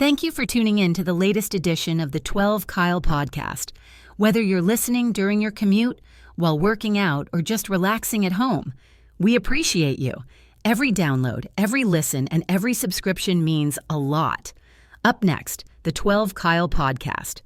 Thank you for tuning in to the latest edition of the 12 Kyle podcast. Whether you're listening during your commute, while working out, or just relaxing at home, we appreciate you. Every download, every listen, and every subscription means a lot. Up next, the 12 Kyle podcast.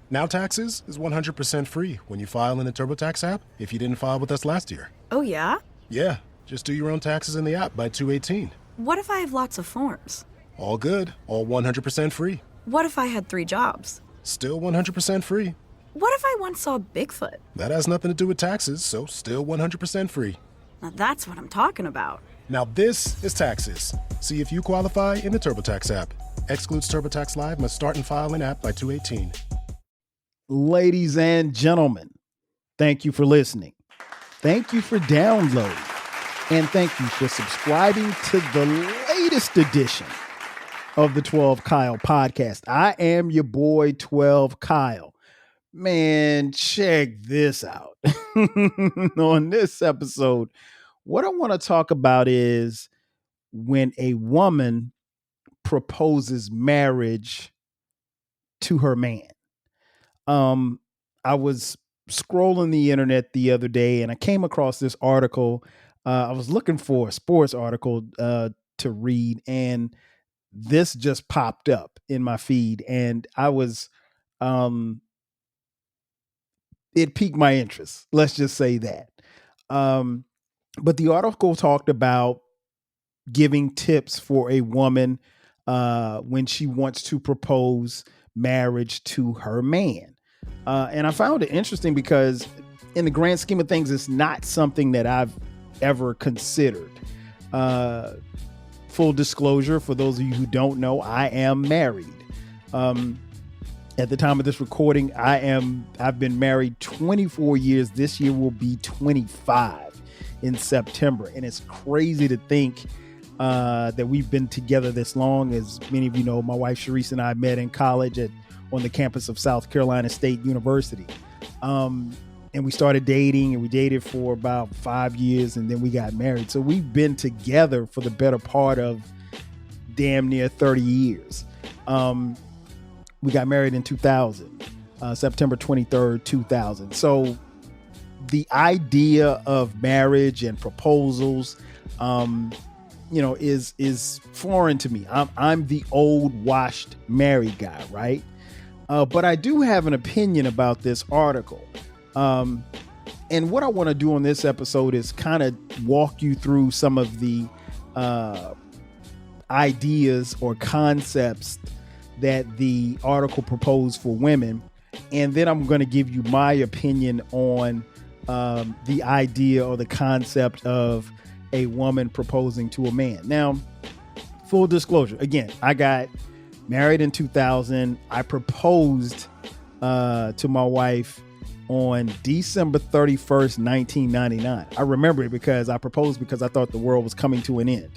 Now Taxes is 100% free when you file in the TurboTax app if you didn't file with us last year. Oh, yeah? Yeah, just do your own taxes in the app by 2/18. What if I have lots of forms? All good, all 100% free. What if I had 3 jobs? Still 100% free. What if I once saw Bigfoot? That has nothing to do with taxes, so still 100% free. Now that's what I'm talking about. Now this is Taxes. See if you qualify in the TurboTax app. Excludes TurboTax Live, must start and file in app by 2/18. Ladies and gentlemen, thank you for listening. Thank you for downloading. And thank you for subscribing to the latest edition of the 12 Kyle podcast. I am your boy 12 Kyle. Man, check this out. On this episode, what I want to talk about is when a woman proposes marriage to her man. I was scrolling the internet the other day and I came across this article. I was looking for a sports article to read, and this just popped up in my feed, and I was, it piqued my interest. Let's just say that. But the article talked about giving tips for a woman when she wants to propose marriage to her man. And I found it interesting because in the grand scheme of things, it's not something that I've ever considered. Full disclosure, for those of you who don't know, I am married. At the time of this recording, I've been married 24 years. This year will be 25 in September. And it's crazy to think that we've been together this long. As many of you know, my wife Sharice and I met in college on the campus of South Carolina State University. And we started dating, and we dated for about 5 years, and then we got married. So we've been together for the better part of damn near 30 years. We got married in 2000, September 23rd, 2000. So the idea of marriage and proposals, is foreign to me. I'm the old washed married guy, right? But I do have an opinion about this article. And what I want to do on this episode is kind of walk you through some of the ideas or concepts that the article proposed for women. And then I'm going to give you my opinion on the idea or the concept of a woman proposing to a man. Now, full disclosure, again, I got married in 2000. I proposed to my wife on December 31st, 1999. I remember it because I proposed because I thought the world was coming to an end.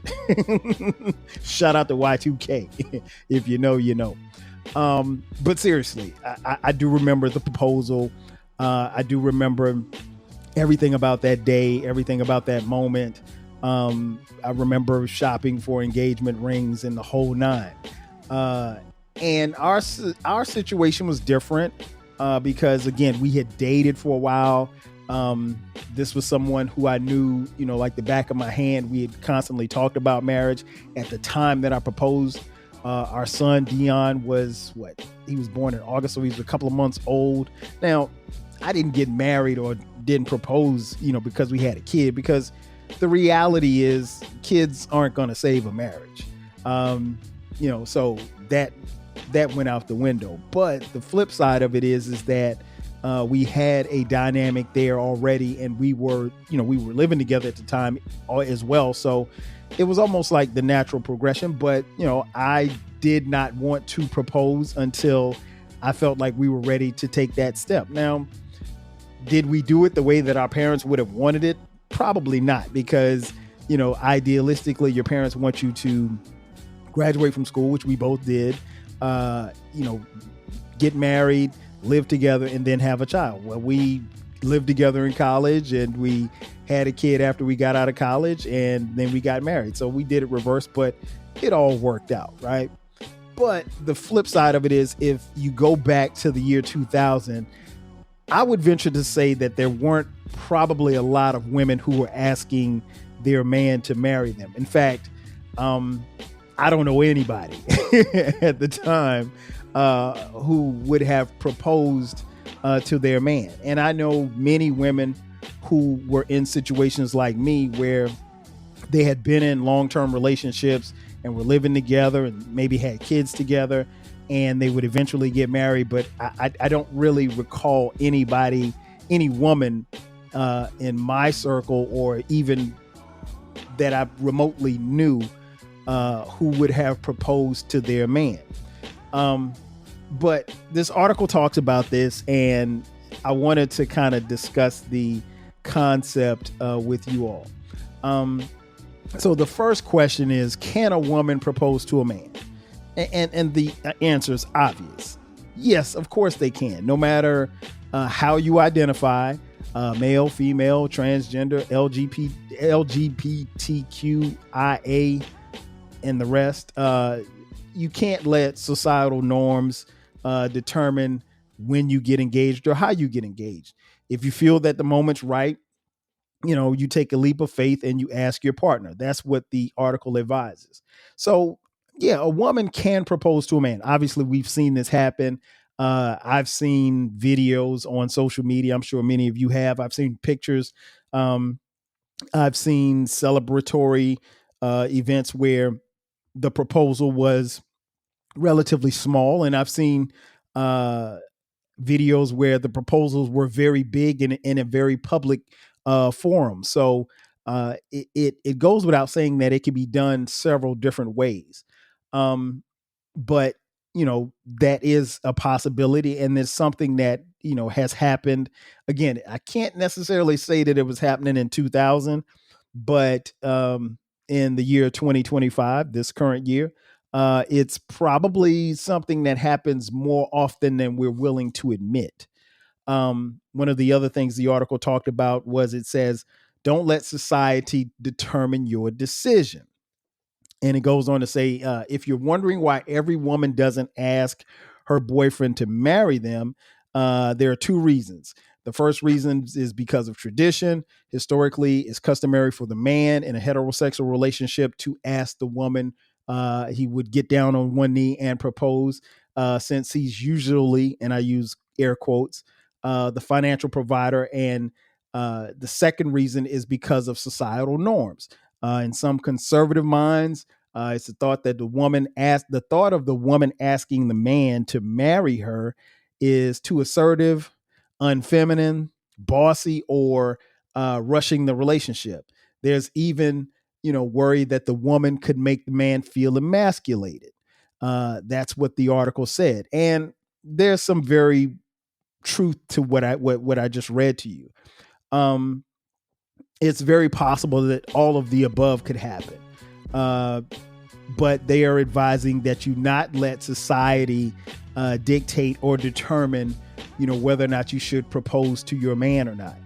Shout out to Y2K. If you know, you know. But seriously, I do remember the proposal. I do remember everything about that day, everything about that moment. I remember shopping for engagement rings and the whole nine. And our situation was different. Because again, we had dated for a while. This was someone who I knew, like the back of my hand. We had constantly talked about marriage. At the time that I proposed, our son Dion was he was born in August, so he was a couple of months old. Now, I didn't get married or didn't propose, because we had a kid, because the reality is kids aren't going to save a marriage. So that went out the window. But the flip side of it is that we had a dynamic there already, and we were living together at the time as well. So it was almost like the natural progression. But, I did not want to propose until I felt like we were ready to take that step. Now, did we do it the way that our parents would have wanted it? Probably not, because, idealistically, your parents want you to graduate from school, which we both did. Get married, live together, and then have a child. Well, we lived together in college, and we had a kid after we got out of college, and then we got married. So we did it reverse, but it all worked out, right? But the flip side of it is, if you go back to the year 2000, I would venture to say that there weren't probably a lot of women who were asking their man to marry them. In fact, I don't know anybody at the time who would have proposed to their man. And I know many women who were in situations like me where they had been in long-term relationships and were living together and maybe had kids together, and they would eventually get married. But I don't really recall any woman in my circle, or even that I remotely knew, who would have proposed to their man. But this article talks about this, and I wanted to kind of discuss the concept with you all. So the first question is, can a woman propose to a man? And the answer is obvious. Yes, of course they can. No matter how you identify, male, female, transgender, LGBTQIA, and the rest, you can't let societal norms determine when you get engaged or how you get engaged. If you feel that the moment's right, you take a leap of faith and you ask your partner. That's what the article advises. So yeah, a woman can propose to a man. Obviously, we've seen this happen. I've seen videos on social media. I'm sure many of you have. I've seen pictures. I've seen celebratory events where the proposal was relatively small. And I've seen videos where the proposals were very big and in a very public forum. So it goes without saying that it can be done several different ways. But that is a possibility, and it's something that has happened. Again, I can't necessarily say that it was happening in 2000, but in the year 2025, this current year, it's probably something that happens more often than we're willing to admit. One of the other things the article talked about was, it says, don't let society determine your decision. And it goes on to say, if you're wondering why every woman doesn't ask her boyfriend to marry them, there are two reasons. The first reason is because of tradition. Historically, it's customary for the man in a heterosexual relationship to ask the woman. He would get down on one knee and propose, since he's usually, and I use air quotes, the financial provider. And the second reason is because of societal norms. In some conservative minds, it's the thought that the thought of the woman asking the man to marry her is too assertive, unfeminine, bossy, or rushing the relationship. There's even, worry that the woman could make the man feel emasculated. That's what the article said. And there's some very truth to what I just read to you. It's very possible that all of the above could happen. But they are advising that you not let society dictate or determine, whether or not you should propose to your man or not.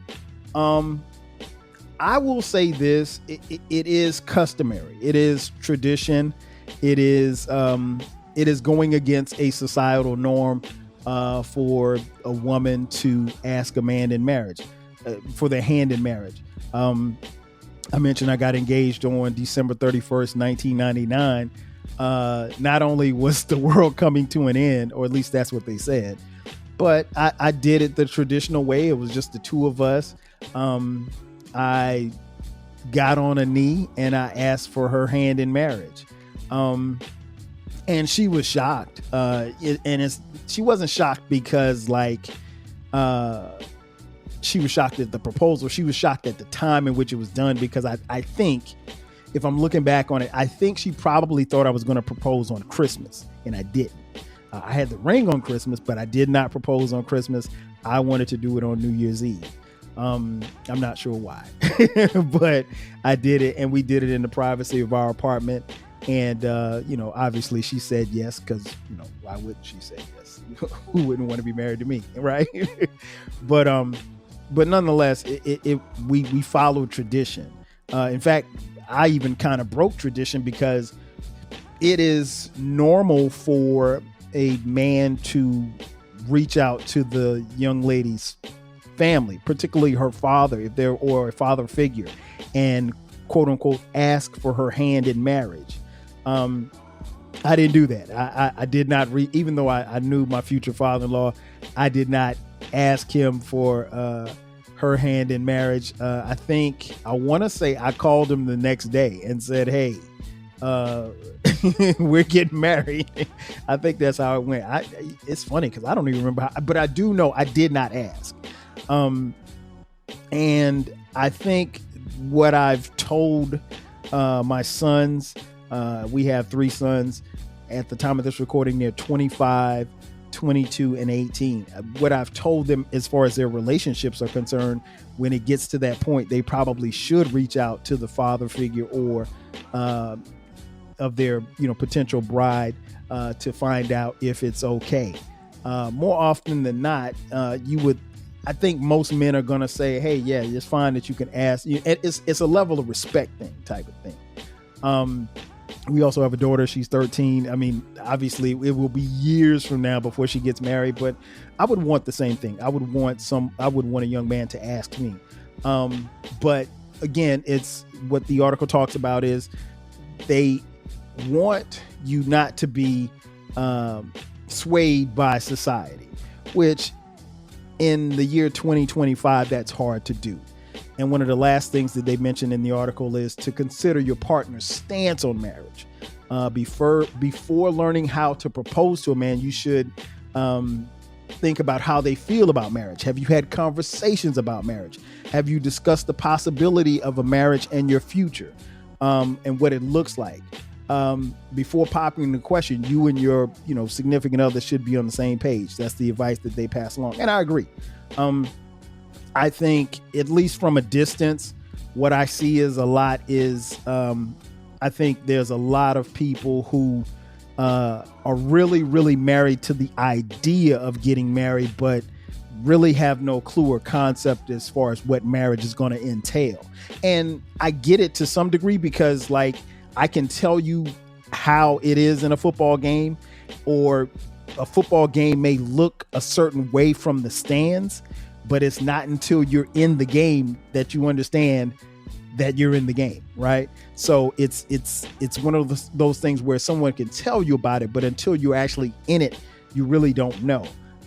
I will say this, it is customary. It is tradition. It is going against a societal norm for a woman to ask a man in marriage, for their hand in marriage. I mentioned I got engaged on December 31st, 1999. Not only was the world coming to an end, or at least that's what they said, but I did it the traditional way. It was just the two of us. I got on a knee and I asked for her hand in marriage. And she was shocked. She wasn't shocked because she was shocked at the proposal. She was shocked at the time in which it was done, because I think, if I'm looking back on it, I think she probably thought I was going to propose on Christmas, and I didn't. I had the ring on Christmas, but I did not propose on Christmas. I wanted to do it on New Year's Eve. I'm not sure why, but I did it, and we did it in the privacy of our apartment. And, obviously she said yes, because, why wouldn't she say yes? Who wouldn't want to be married to me, right? But nonetheless, we followed tradition. In fact, I even kind of broke tradition, because it is normal for a man to reach out to the young lady's family, particularly her father, if they're or a father figure, and quote unquote ask for her hand in marriage. I didn't do that. I did not even though I knew my future father-in-law, I did not ask him for her hand in marriage. I want to say I called him the next day and said, hey, we're getting married. I think that's how it went. It's funny because I don't even remember but I do know I did not ask. And I think what I've told my sons, we have 3 sons at the time of this recording. They're 25, 22, and 18. What I've told them as far as their relationships are concerned, when it gets to that point, they probably should reach out to the father figure or of their potential bride to find out if it's okay. More often than not, I think most men are going to say, hey, yeah, it's fine that you can ask. It's a level of respect thing type of thing. We also have a daughter. She's 13. I mean, obviously it will be years from now before she gets married, but I would want the same thing. I would want a young man to ask me. But again, it's what the article talks about is they want you not to be swayed by society, which in the year 2025, that's hard to do. And one of the last things that they mentioned in the article is to consider your partner's stance on marriage. Before learning how to propose to a man, you should think about how they feel about marriage. Have you had conversations about marriage? Have you discussed the possibility of a marriage and your future and what it looks like? Before popping the question, you and your significant other should be on the same page. That's the advice that they pass along. And I agree. I think, at least from a distance, what I see is I think there's a lot of people who are really, really married to the idea of getting married, but really have no clue or concept as far as what marriage is going to entail. And I get it to some degree because, like, I can tell you how it is in a football game, or a football game may look a certain way from the stands, but it's not until you're in the game that you understand that you're in the game, right? So it's one of those things where someone can tell you about it, but until you're actually in it, you really don't know.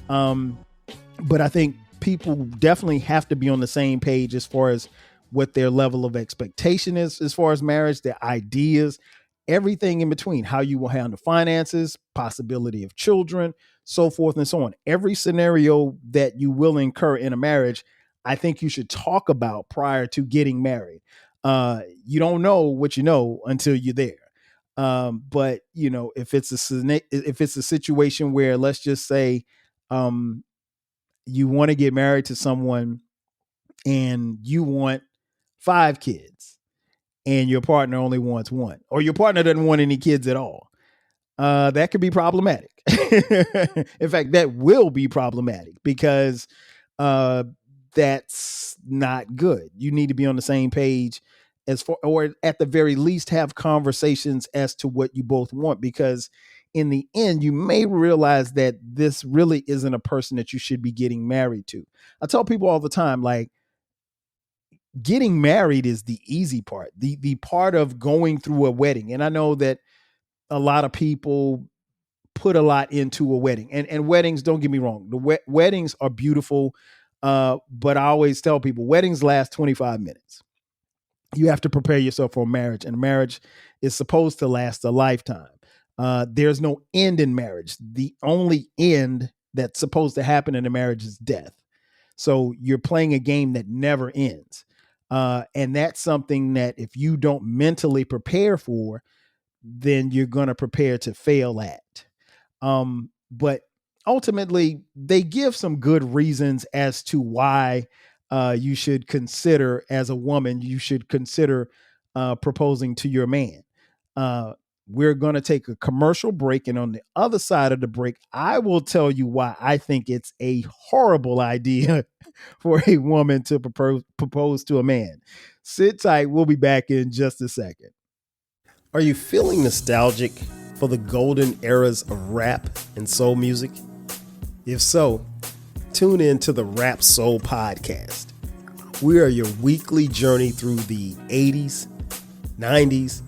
But I think people definitely have to be on the same page as far as what their level of expectation is as far as marriage, their ideas, everything in between, how you will handle finances, possibility of children, so forth and so on. Every scenario that you will incur in a marriage, I think you should talk about prior to getting married. You don't know what you know until you're there. But if it's a situation where, let's just say, you want to get married to someone and you want 5 kids and your partner only wants 1, or your partner doesn't want any kids at all, that could be problematic. In fact, that will be problematic because that's not good. You need to be on the same page or at the very least have conversations as to what you both want, because in the end, you may realize that this really isn't a person that you should be getting married to. I tell people all the time, like, getting married is the easy part, the part of going through a wedding. And I know that a lot of people put a lot into a wedding, and weddings, don't get me wrong, the weddings are beautiful. But I always tell people weddings last 25 minutes. You have to prepare yourself for marriage, and marriage is supposed to last a lifetime. There's no end in marriage. The only end that's supposed to happen in a marriage is death. So you're playing a game that never ends. And that's something that if you don't mentally prepare for, then you're going to prepare to fail at. But ultimately, they give some good reasons as to why you should consider, as a woman, you should consider proposing to your man. We're going to take a commercial break. And on the other side of the break, I will tell you why I think it's a horrible idea for a woman to propose to a man. Sit tight. We'll be back in just a second. Are you feeling nostalgic? for the golden eras of rap and soul music? If so, tune in to the Rap Soul Podcast. We are your weekly journey through the 80s, 90s,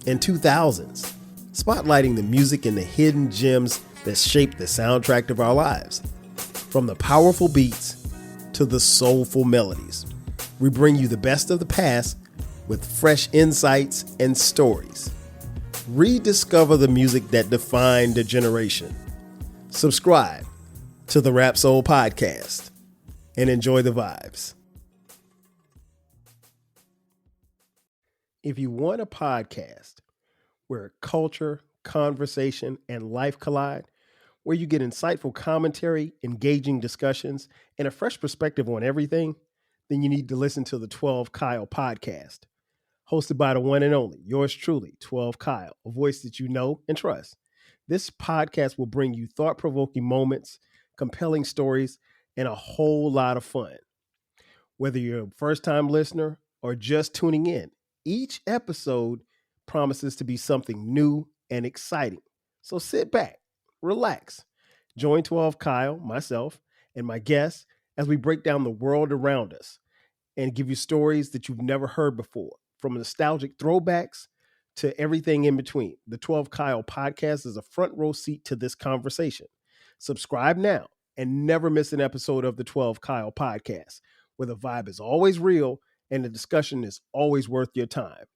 and 2000s, spotlighting the music and the hidden gems that shaped the soundtrack of our lives. From the powerful beats to the soulful melodies, we bring you the best of the past with fresh insights and stories. Rediscover the music that defined a generation. Subscribe to the Rap Soul Podcast and enjoy the vibes. If you want a podcast where culture, conversation, and life collide, where you get insightful commentary, engaging discussions, and a fresh perspective on everything, then you need to listen to the 12 Kyle podcast. Hosted by the one and only, yours truly, 12 Kyle, a voice that you know and trust. This podcast will bring you thought-provoking moments, compelling stories, and a whole lot of fun. Whether you're a first-time listener or just tuning in, each episode promises to be something new and exciting. So sit back, relax, join 12 Kyle, myself, and my guests as we break down the world around us and give you stories that you've never heard before. From nostalgic throwbacks to everything in between, the 12 Kyle podcast is a front row seat to this conversation. Subscribe now and never miss an episode of the 12 Kyle podcast, where the vibe is always real and the discussion is always worth your time.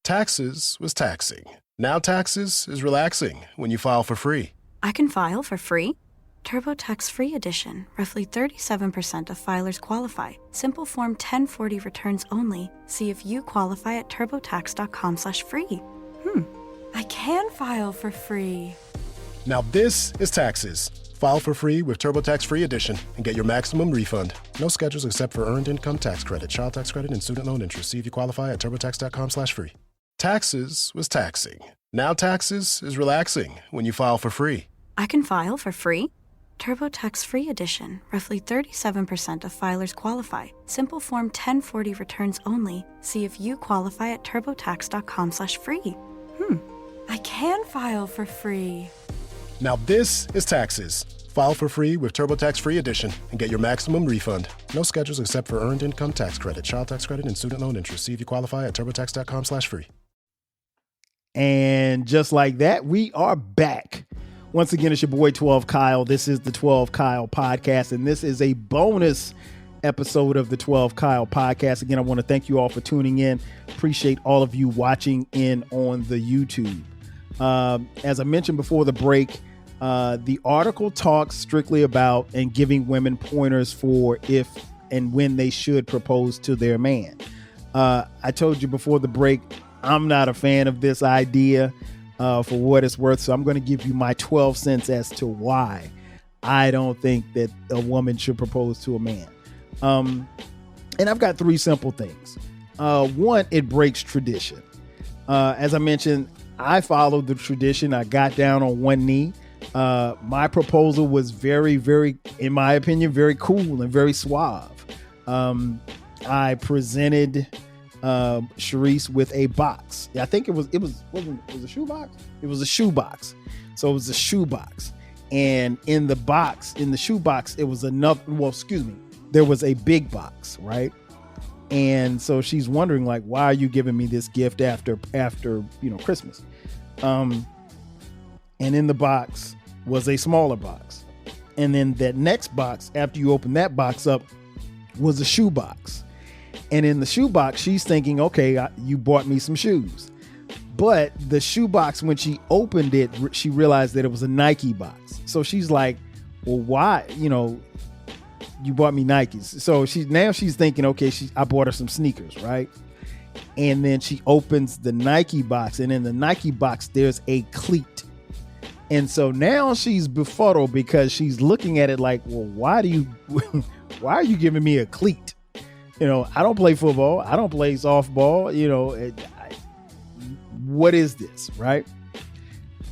Taxes was taxing. Now taxes is relaxing when you file for free. I can file for free? TurboTax Free Edition. Roughly 37% of filers qualify. Simple Form 1040 returns only. See if you qualify at turbotax.com/free. I can file for free. Now this is taxes. File for free with TurboTax Free Edition and get your maximum refund. No schedules except for earned income tax credit, child tax credit, and student loan interest. See if you qualify at turbotax.com/free. Taxes was taxing. Now taxes is relaxing when you file for free. I can file for free? TurboTax Free Edition. Roughly 37% of filers qualify. Simple Form 1040 returns only. See if you qualify at turbotax.com/free. I can file for free. Now this is taxes. File for free with TurboTax Free Edition and get your maximum refund. No schedules except for earned income tax credit, child tax credit, and student loan interest. See if you qualify at turbotax.com/free. And just like that, we are back. Once again, it's your boy 12 Kyle. This is the 12 Kyle podcast, and this is a bonus episode of the 12 Kyle podcast. Again, I want to thank you all for tuning in. Appreciate all of you watching in on the YouTube. As I mentioned before the break, the article talks strictly about and giving women pointers for if and when they should propose to their man. I told you before the break, I'm not a fan of this idea. For what it's worth. So I'm going to give you my 12 cents as to why I don't think that a woman should propose to a man. And I've got three simple things. One, it breaks tradition. As I mentioned, I followed the tradition. I got down on one knee. My proposal was very, very, in my opinion, very cool and very suave. I presented Sharice with a box. I think it was a shoe box. It was a shoe box. So it was a shoe box. And in the shoe box, it was there was a big box, right? And so she's wondering, like, why are you giving me this gift after Christmas? And in the box was a smaller box. And then that next box, after you open that box up, was a shoe box. And in the shoebox, she's thinking, okay, you bought me some shoes. But the shoebox, when she opened it, she realized that it was a Nike box. So she's like, well, why? You bought me Nikes. So she's thinking, okay, I bought her some sneakers, right? And then she opens the Nike box. And in the Nike box, there's a cleat. And so now she's befuddled because she's looking at it like, well, why are you giving me a cleat? I don't play football. I don't play softball. What is this, right?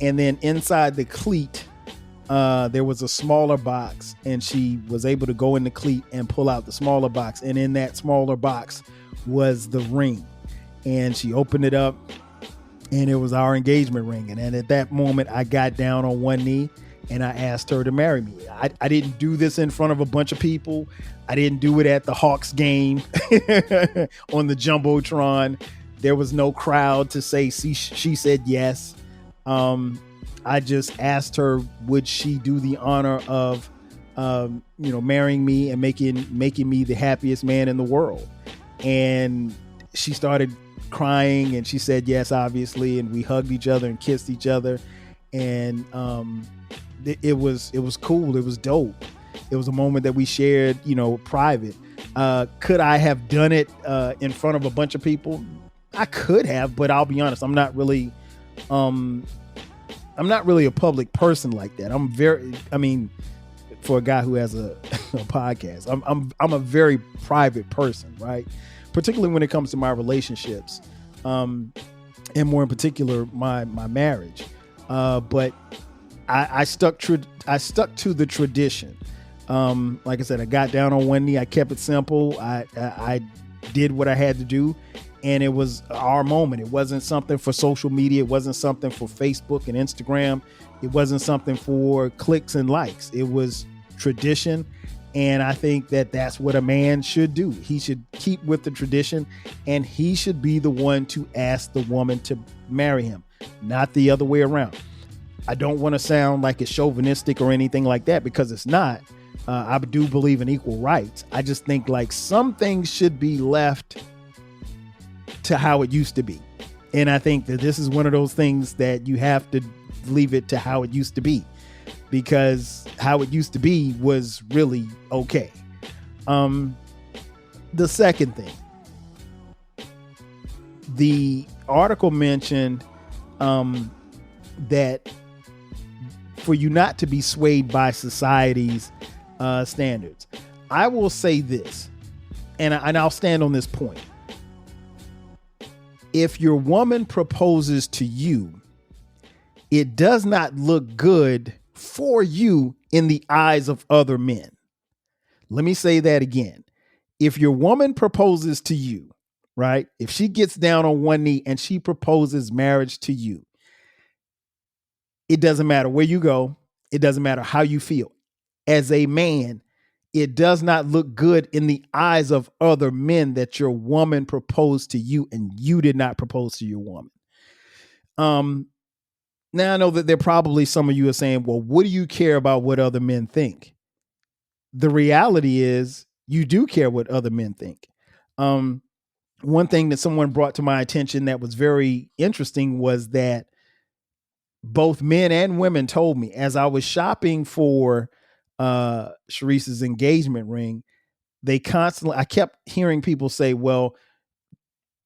And then inside the cleat, there was a smaller box, and she was able to go in the cleat and pull out the smaller box. And in that smaller box was the ring. And she opened it up, and it was our engagement ring. And at that moment, I got down on one knee and I asked her to marry me. I didn't do this in front of a bunch of people. I didn't do it at the Hawks game on the Jumbotron. There was no crowd to say she said yes. I just asked her, would she do the honor of marrying me and making me the happiest man in the world? And she started crying and she said yes, obviously, and we hugged each other and kissed each other, and it was cool. It was dope. It was a moment that we shared, private. Could I have done it in front of a bunch of people? I could have, but I'll be honest, I'm not really a public person like that. For a guy who has a podcast, I'm a very private person, right? Particularly when it comes to my relationships, and more in particular, my marriage. But I stuck to the tradition. Like I said, I got down on one knee. I kept it simple. I did what I had to do, and it was our moment. It wasn't something for social media. It wasn't something for Facebook and Instagram. It wasn't something for clicks and likes. It was tradition. And I think that that's what a man should do. He should keep with the tradition, and he should be the one to ask the woman to marry him, not the other way around. I don't want to sound like it's chauvinistic or anything like that, because it's not. I do believe in equal rights. I just think like some things should be left to how it used to be. And I think that this is one of those things that you have to leave it to how it used to be, because how it used to be was really okay. The second thing, the article mentioned that for you not to be swayed by society's standards. I will say this, and I'll stand on this point. If your woman proposes to you, it does not look good for you in the eyes of other men. Let me say that again. If your woman proposes to you, right? If she gets down on one knee and she proposes marriage to you, it doesn't matter where you go. It doesn't matter how you feel. As a man, it does not look good in the eyes of other men that your woman proposed to you and you did not propose to your woman. Now I know that there probably some of you are saying, well, what do you care about what other men think? The reality is you do care what other men think. One thing that someone brought to my attention that was very interesting was that both men and women told me as I was shopping for Sharice's engagement ring, I kept hearing people say, well,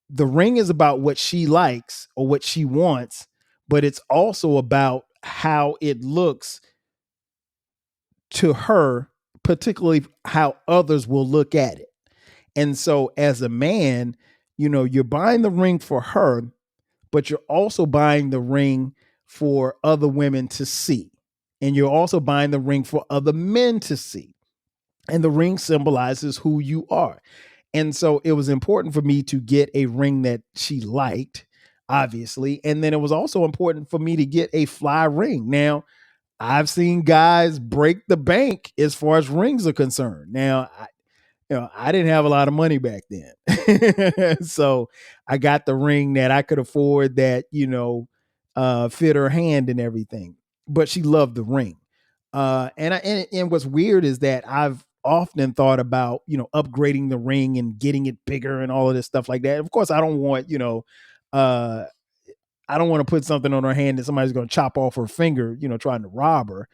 the ring is about what she likes or what she wants, but it's also about how it looks to her, particularly how others will look at it. And so as a man, you're buying the ring for her, but you're also buying the ring for other women to see. And you're also buying the ring for other men to see. And the ring symbolizes who you are. And so it was important for me to get a ring that she liked, obviously. And then it was also important for me to get a fly ring. Now, I've seen guys break the bank as far as rings are concerned. Now, I didn't have a lot of money back then. So I got the ring that I could afford that, fit her hand and everything. But she loved the ring. And what's weird is that I've often thought about, upgrading the ring and getting it bigger and all of this stuff like that. Of course, I don't want, I don't want to put something on her hand that somebody's going to chop off her finger, trying to rob her.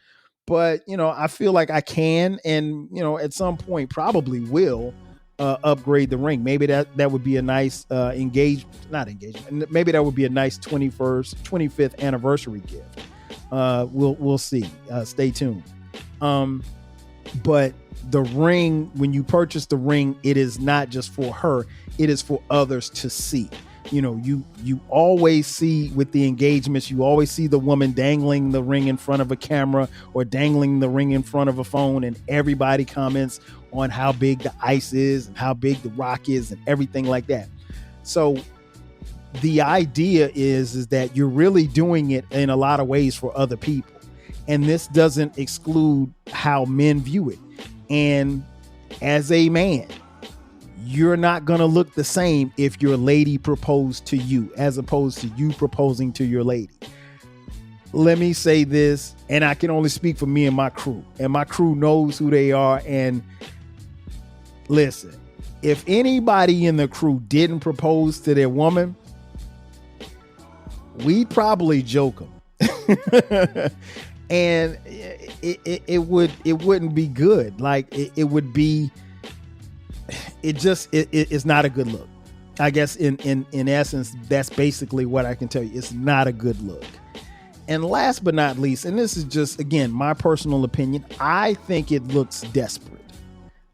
But, I feel like I can, and, at some point probably will upgrade the ring. Maybe that would be a nice maybe that would be a nice 25th anniversary gift. We'll see. Stay tuned. But the ring, when you purchase the ring, it is not just for her, it is for others to see. You always see with the engagements, you always see the woman dangling the ring in front of a camera or dangling the ring in front of a phone, and everybody comments on how big the ice is and how big the rock is and everything like that. So the idea is that you're really doing it in a lot of ways for other people. And this doesn't exclude how men view it. And as a man, you're not going to look the same if your lady proposed to you as opposed to you proposing to your lady. Let me say this, and I can only speak for me and my crew. And my crew knows who they are. And listen, if anybody in the crew didn't propose to their woman, we'd probably joke them. And it wouldn't be good. Like it would be, it's not a good look. I guess in essence, that's basically what I can tell you. It's not a good look. And last but not least, and this is just, again, my personal opinion, I think it looks desperate.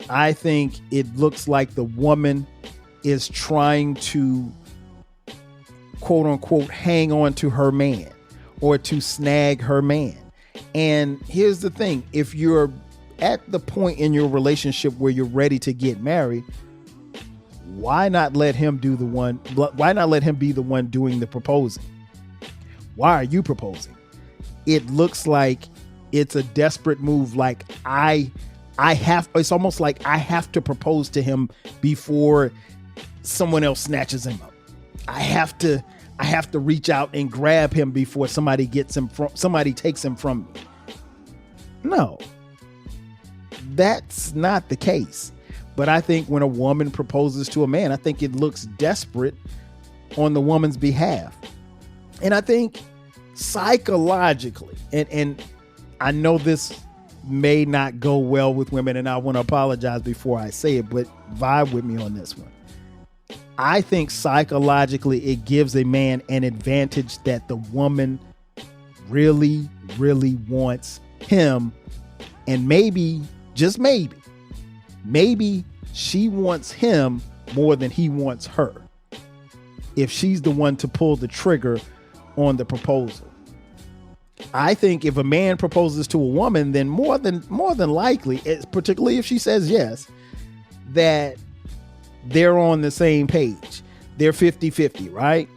I think it looks like the woman is trying to, quote unquote, hang on to her man or to snag her man. And here's the thing. If you're at the point in your relationship where you're ready to get married, why not let him be the one doing the proposing? Why are you proposing? It looks like it's a desperate move. Like it's almost like I have to propose to him before someone else snatches him up. I have to reach out and grab him before somebody takes him from me. No, that's not the case. But I think when a woman proposes to a man, I think it looks desperate on the woman's behalf. And I think psychologically, and I know this may not go well with women, and I want to apologize before I say it, but vibe with me on this one. I think psychologically it gives a man an advantage that the woman really, really wants him. And maybe, just maybe she wants him more than he wants her, if she's the one to pull the trigger on the proposal. I think if a man proposes to a woman, then more than likely, particularly if she says yes, that they're on the same page. They're 50-50, right?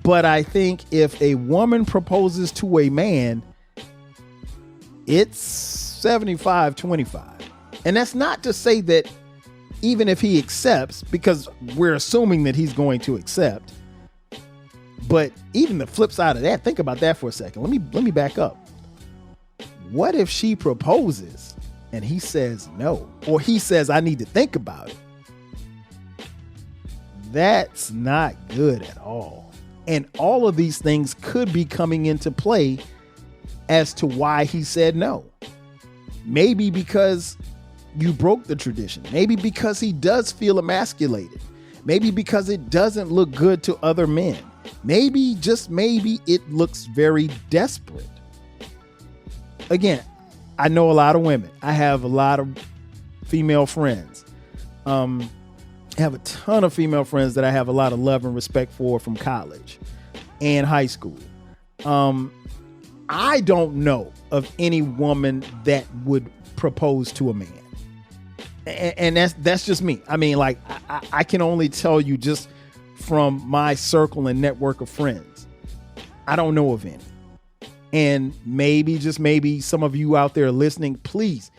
But I think if a woman proposes to a man, it's 75-25. And that's not to say that even if he accepts, because we're assuming that he's going to accept. But even the flip side of that, think about that for a second. Let me back up. What if she proposes and he says no, or he says, I need to think about it? That's not good at all. And all of these things could be coming into play as to why he said no. Maybe because you broke the tradition. Maybe because he does feel emasculated. Maybe because it doesn't look good to other men. Maybe, just maybe, it looks very desperate. Again, I know a lot of women. I have a lot of female friends. I have a ton of female friends that I have a lot of love and respect for from college and high school. I don't know of any woman that would propose to a man. And that's just me. I mean, like, I can only tell you just from my circle and network of friends. I don't know of any. And maybe, just maybe, some of you out there listening, please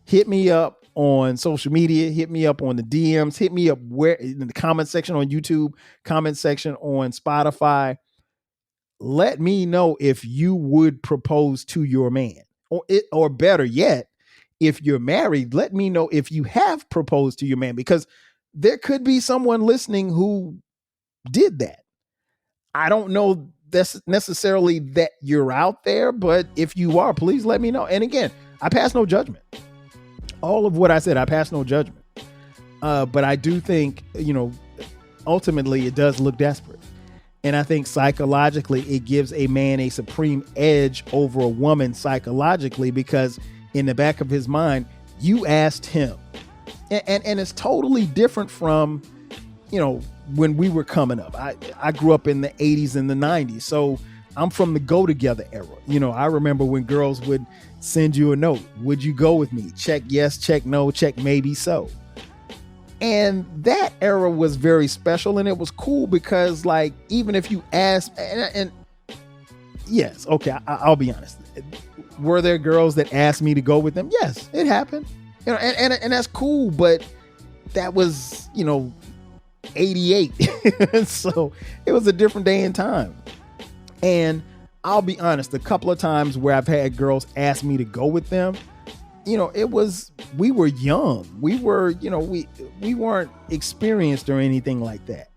hit me up on social media, hit me up on the DMs, hit me up where in the comment section on YouTube, comment section on Spotify. Let me know if you would propose to your man, or better yet, if you're married, let me know if you have proposed to your man, because there could be someone listening who did that. I don't know that's necessarily that you're out there, but if you are, please let me know. And again, I pass no judgment. All of what I said, I pass no judgment. But I do think, ultimately it does look desperate. And I think psychologically it gives a man a supreme edge over a woman psychologically, because in the back of his mind, you asked him. And it's totally different from, when we were coming up. I grew up in the 80s and the 90s. So I'm from the go together era. I remember when girls would send you a note. Would you go with me? Check yes, check no, check maybe so. And that era was very special, and it was cool because, like, even if you ask, and yes, okay, I'll be honest. Were there girls that asked me to go with them? Yes, it happened. You know, and that's cool, but that was, 88. So it was a different day and time. And I'll be honest, a couple of times where I've had girls ask me to go with them, we were young. We were, we weren't experienced or anything like that.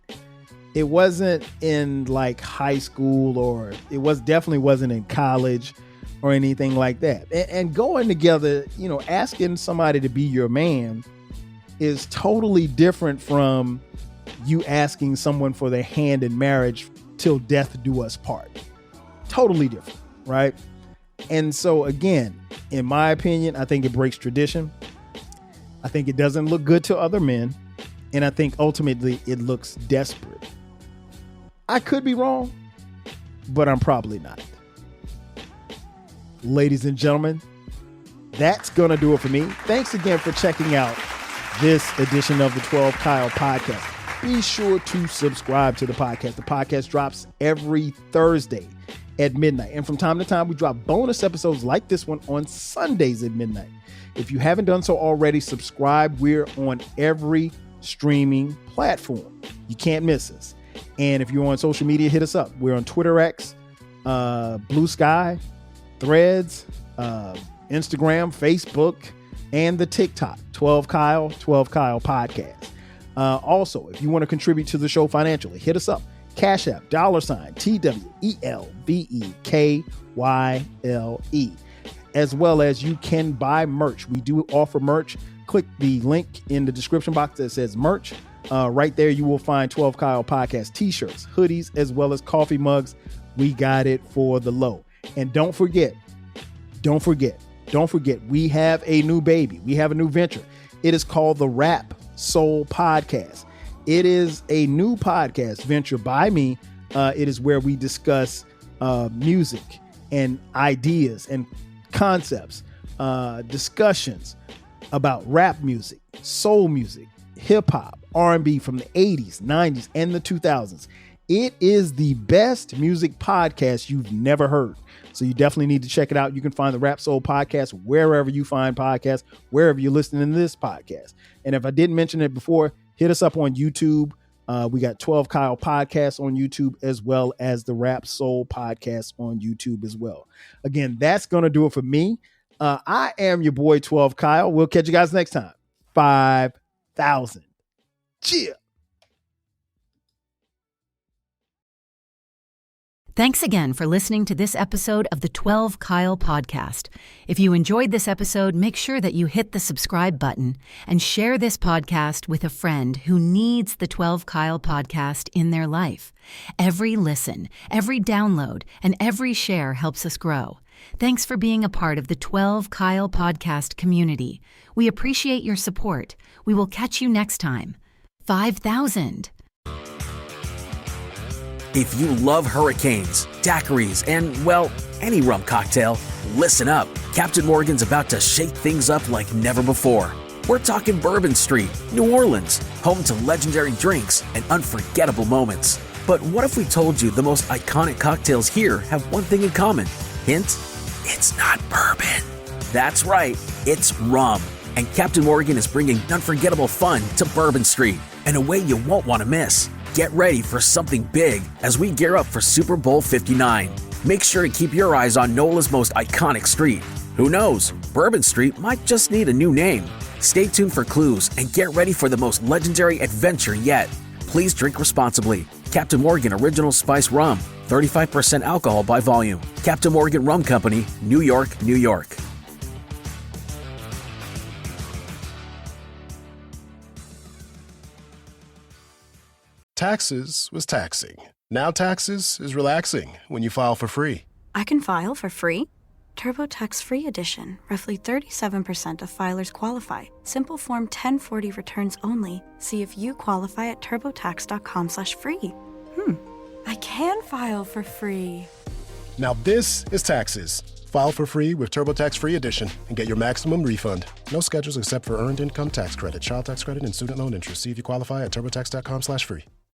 It wasn't in like high school, or definitely wasn't in college or anything like that. And going together, asking somebody to be your man is totally different from you asking someone for their hand in marriage till death do us part. Totally different, right? And so again, in my opinion, I think it breaks tradition. I think it doesn't look good to other men. And I think ultimately it looks desperate. I could be wrong, but I'm probably not. Ladies and gentlemen, that's going to do it for me. Thanks again for checking out this edition of the 12 Kyle podcast. Be sure to subscribe to the podcast. The podcast drops every Thursday at midnight. And from time to time, we drop bonus episodes like this one on Sundays at midnight. If you haven't done so already, subscribe. We're on every streaming platform. You can't miss us. And if you're on social media, hit us up. We're on Twitter X, Blue Sky, Threads, Instagram, Facebook, and the TikTok, 12 Kyle podcast. Also, if you want to contribute to the show financially, hit us up. Cash App, $TWELVEKYLE. As well as you can buy merch. We do offer merch. Click the link in the description box that says merch. Right there, you will find 12 Kyle podcast t-shirts, hoodies, as well as coffee mugs. We got it for the low. And don't forget, we have a new baby. We have a new venture. It is called the Rap Soul Podcast. It is a new podcast venture by me. It is where we discuss music and ideas and concepts, discussions about rap music, soul music, hip hop, R&B from the 80s, 90s, and the 2000s. It is the best music podcast you've never heard. So you definitely need to check it out. You can find the Rap Soul Podcast wherever you find podcasts, wherever you're listening to this podcast. And if I didn't mention it before, hit us up on YouTube. We got 12 Kyle Podcasts on YouTube, as well as the Rap Soul Podcast on YouTube as well. Again, that's going to do it for me. I am your boy 12 Kyle. We'll catch you guys next time. 5,000. Cheer. Thanks again for listening to this episode of the 12 Kyle podcast. If you enjoyed this episode, make sure that you hit the subscribe button and share this podcast with a friend who needs the 12 Kyle podcast in their life. Every listen, every download, and every share helps us grow. Thanks for being a part of the 12 Kyle podcast community. We appreciate your support. We will catch you next time. 5,000. If you love hurricanes, daiquiris, and, well, any rum cocktail, listen up. Captain Morgan's about to shake things up like never before. We're talking Bourbon Street, New Orleans, home to legendary drinks and unforgettable moments. But what if we told you the most iconic cocktails here have one thing in common? Hint, it's not bourbon. That's right, it's rum. And Captain Morgan is bringing unforgettable fun to Bourbon Street in a way you won't want to miss. Get ready for something big as we gear up for Super Bowl 59. Make sure to keep your eyes on NOLA's most iconic street. Who knows, Bourbon Street might just need a new name. Stay tuned for clues and get ready for the most legendary adventure yet. Please drink responsibly. Captain Morgan Original Spice Rum, 35% alcohol by volume. Captain Morgan Rum Company, New York, New York. Taxes was taxing. Now taxes is relaxing when you file for free. I can file for free? TurboTax Free Edition. Roughly 37% of filers qualify. Simple Form 1040 returns only. See if you qualify at turbotax.com/free. I can file for free. Now this is taxes. File for free with TurboTax Free Edition and get your maximum refund. No schedules except for earned income tax credit, child tax credit, and student loan interest. See if you qualify at turbotax.com/free.